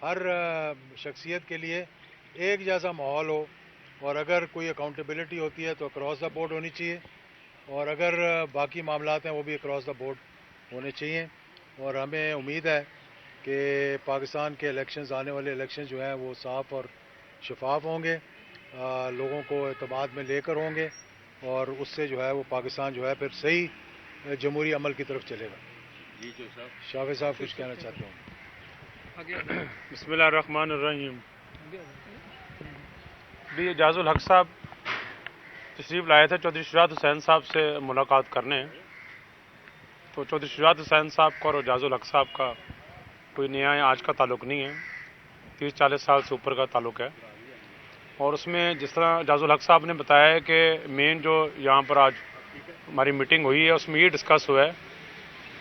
ہر شخصیت کے لیے ایک جیسا ماحول ہو، اور اگر کوئی اکاؤنٹیبلٹی ہوتی ہے تو اکراس دا بورڈ ہونی چاہیے، اور اگر باقی معاملات ہیں وہ بھی اکراس دا بورڈ ہونے چاہیے. اور ہمیں امید ہے کہ پاکستان کے الیکشنز، آنے والے الیکشن جو ہیں وہ صاف اور شفاف ہوں گے، لوگوں کو اعتماد میں لے کر ہوں گے، اور اس سے جو ہے وہ پاکستان جو ہے پھر صحیح جمہوری عمل کی طرف چلے گا. جی جو شافع صاحب کچھ کہنا چاہتے ہوں؟ بسم اللہ الرحمن الرحیم. بھی اعجاز الحق صاحب تشریف لائے تھے چودھری شجاعت حسین صاحب سے ملاقات کرنے. تو چودھری شجاعت حسین صاحب کا اور اعجاز الحق صاحب کا کوئی نیا آج کا تعلق نہیں ہے، 30-40 سال سے اوپر کا تعلق ہے. اور اس میں جس طرح اعجاز الحق صاحب نے بتایا ہے کہ مین جو یہاں پر آج ہماری میٹنگ ہوئی ہے اس میں یہ ڈسکس ہوا ہے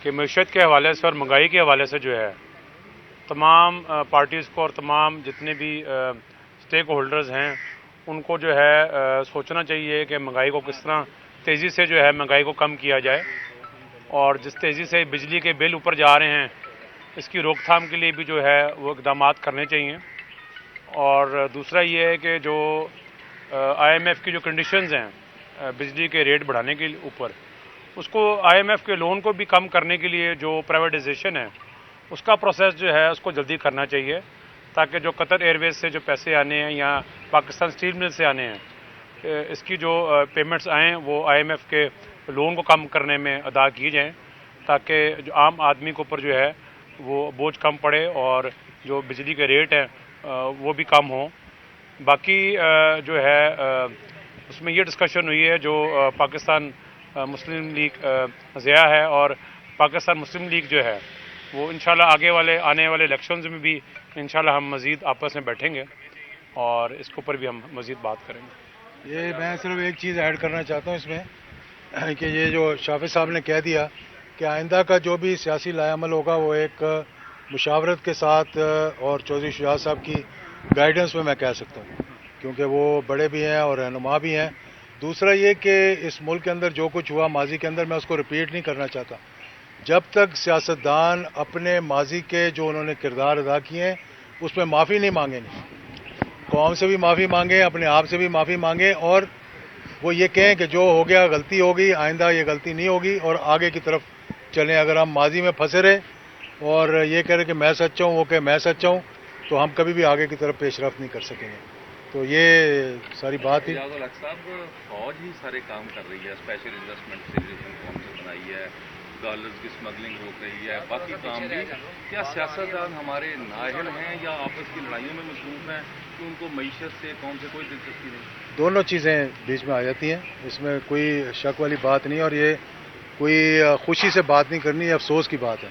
کہ معیشت کے حوالے سے اور مہنگائی کے حوالے سے جو ہے تمام پارٹیز کو اور تمام جتنے بھی اسٹیک ہولڈرز ہیں ان کو جو ہے سوچنا چاہیے کہ مہنگائی کو کس طرح تیزی سے جو ہے مہنگائی کو کم کیا جائے، اور جس تیزی سے بجلی کے بل اوپر جا رہے ہیں اس کی روک تھام کے لیے بھی جو ہے وہ اقدامات کرنے چاہیے. اور دوسرا یہ ہے کہ جو آئی ایم ایف کی جو کنڈیشنز ہیں بجلی کے ریٹ بڑھانے کے اوپر، اس کو آئی ایم ایف کے لون کو بھی کم کرنے کے لیے جو پرائیویٹائزیشن ہے اس کا پروسیس جو ہے اس کو جلدی کرنا چاہیے، تاکہ جو قطر ایئر ویز سے جو پیسے آنے ہیں یا پاکستان اسٹیل مل سے آنے ہیں اس کی جو پیمنٹس آئیں وہ آئی ایم ایف کے لون کو کم کرنے میں ادا کی جائیں، تاکہ جو عام آدمی کے اوپر جو ہے وہ بوجھ کم پڑے اور جو بجلی کے ریٹ ہیں وہ بھی کم ہوں. باقی جو ہے اس میں یہ ڈسکشن ہوئی ہے جو پاکستان مسلم لیگ ضیاء ہے، اور پاکستان مسلم لیگ جو ہے وہ انشاءاللہ آنے والے الیکشنز میں بھی انشاءاللہ ہم مزید آپس میں بیٹھیں گے اور اس کے اوپر بھی ہم مزید بات کریں گے. یہ میں صرف ایک چیز ایڈ کرنا چاہتا ہوں اس میں، کہ یہ جو شافع صاحب نے کہہ دیا کہ آئندہ کا جو بھی سیاسی لائے عمل ہوگا وہ ایک مشاورت کے ساتھ اور چودھری شجاعت صاحب کی گائیڈنس میں کہہ سکتا ہوں، کیونکہ وہ بڑے بھی ہیں اور رہنما بھی ہیں. دوسرا یہ کہ اس ملک کے اندر جو کچھ ہوا ماضی کے اندر میں اس کو رپیٹ نہیں کرنا چاہتا. جب تک سیاستدان اپنے ماضی کے جو انہوں نے کردار ادا کیے ہیں اس میں معافی نہیں مانگیں گے، قوم سے بھی معافی مانگیں، اپنے آپ سے بھی معافی مانگیں، اور وہ یہ کہیں کہ جو ہو گیا غلطی ہوگی، آئندہ یہ غلطی نہیں ہوگی اور آگے کی طرف چلیں. اگر ہم ماضی میں پھنسے رہے اور یہ کہہ رہے کہ میں سچا ہوں، وہ کہ میں سچا ہوں، تو ہم کبھی بھی آگے کی طرف پیش رفت نہیں کر سکیں گے. تو یہ ساری بات ہی. اعجاز الحق صاحب فوج ہی سارے کام کر رہی ہے، اسپیشل انویسٹمنٹ سیریزن کونسل بنائی ہے، ڈالرز کی اسمگلنگ روک رہی ہے، باقی کام بھی. کیا سیاستدان ہمارے نااہل ہیں یا آپس کی لڑائیوں میں مصروف ہیں کہ ان کو معیشت سے قوم سے کوئی دلچسپی نہیں؟ دونوں چیزیں بیچ میں آ جاتی ہیں، اس میں کوئی شک والی بات نہیں، اور یہ کوئی خوشی سے بات نہیں کرنی، یہ افسوس کی بات ہے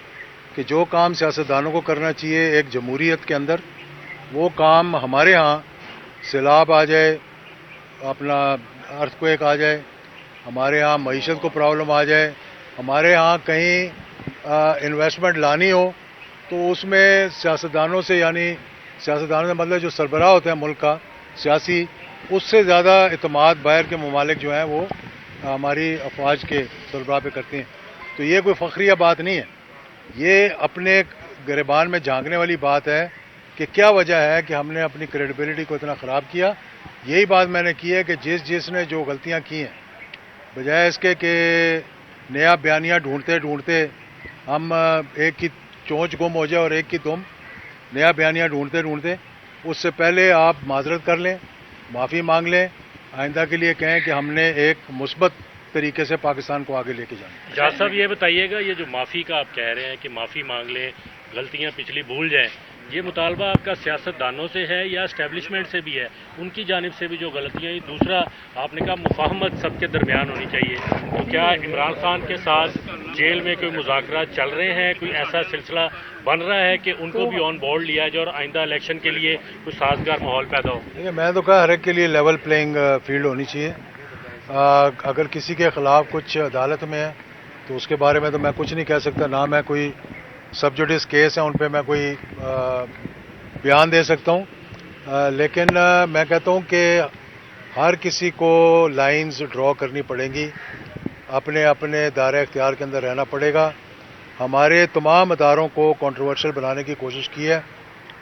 کہ جو کام سیاستدانوں کو کرنا چاہیے ایک جمہوریت کے اندر، وہ کام ہمارے ہاں سیلاب آ جائے، اپنا ارتھ کویک آ جائے، ہمارے ہاں معیشت کو پرابلم آ جائے، ہمارے ہاں کہیں انویسٹمنٹ لانی ہو، تو اس میں سیاستدانوں سے، یعنی سیاستدانوں کا مطلب جو سربراہ ہوتے ہیں ملک کا سیاسی، اس سے زیادہ اعتماد باہر کے ممالک جو ہیں وہ ہماری افواج کے سربراہ پہ کرتے ہیں. تو یہ کوئی فخریہ بات نہیں ہے، یہ اپنے گریبان میں جھانکنے والی بات ہے کہ کیا وجہ ہے کہ ہم نے اپنی کریڈیبلٹی کو اتنا خراب کیا. یہی بات میں نے کی ہے کہ جس نے جو غلطیاں کی ہیں، بجائے اس کے کہ نیا بیانیہ ڈھونڈتے ڈھونڈتے ہم ایک کی چونچ گم ہو جائے اور ایک کی دم، نیا بیانیہ ڈھونڈتے ڈھونڈتے اس سے پہلے آپ معذرت کر لیں، معافی مانگ لیں، آئندہ کے لیے کہیں کہ ہم نے ایک مثبت طریقے سے پاکستان کو آگے لے کے جانا. جاز صاحب یہ بتائیے گا، یہ جو معافی کا آپ کہہ رہے ہیں کہ معافی مانگ لیں، غلطیاں پچھلی بھول جائیں، یہ مطالبہ آپ کا سیاستدانوں سے ہے یا اسٹیبلشمنٹ سے بھی ہے؟ ان کی جانب سے بھی جو غلطیاں ہیں. دوسرا آپ نے کہا مفاہمت سب کے درمیان ہونی چاہیے، تو کیا عمران خان کے ساتھ جیل میں کوئی مذاکرات چل رہے ہیں، کوئی ایسا سلسلہ بن رہا ہے کہ ان کو بھی آن بورڈ لیا جائے اور آئندہ الیکشن کے لیے کوئی سازگار ماحول پیدا ہو؟ دیکھیے، میں تو کہا ہر ایک کے لیے لیول پلینگ فیلڈ ہونی چاہیے. اگر کسی کے خلاف کچھ عدالت میں ہے تو اس کے بارے میں تو میں کچھ نہیں کہہ سکتا، نہ میں کوئی سب جوڈس کیس ہیں ان پہ میں کوئی بیان دے سکتا ہوں. لیکن میں کہتا ہوں کہ ہر کسی کو لائنز ڈرا کرنی پڑیں گی، اپنے اپنے دائرہ اختیار کے اندر رہنا پڑے گا. ہمارے تمام اداروں کو کنٹروورشل بنانے کی کوشش کی ہے،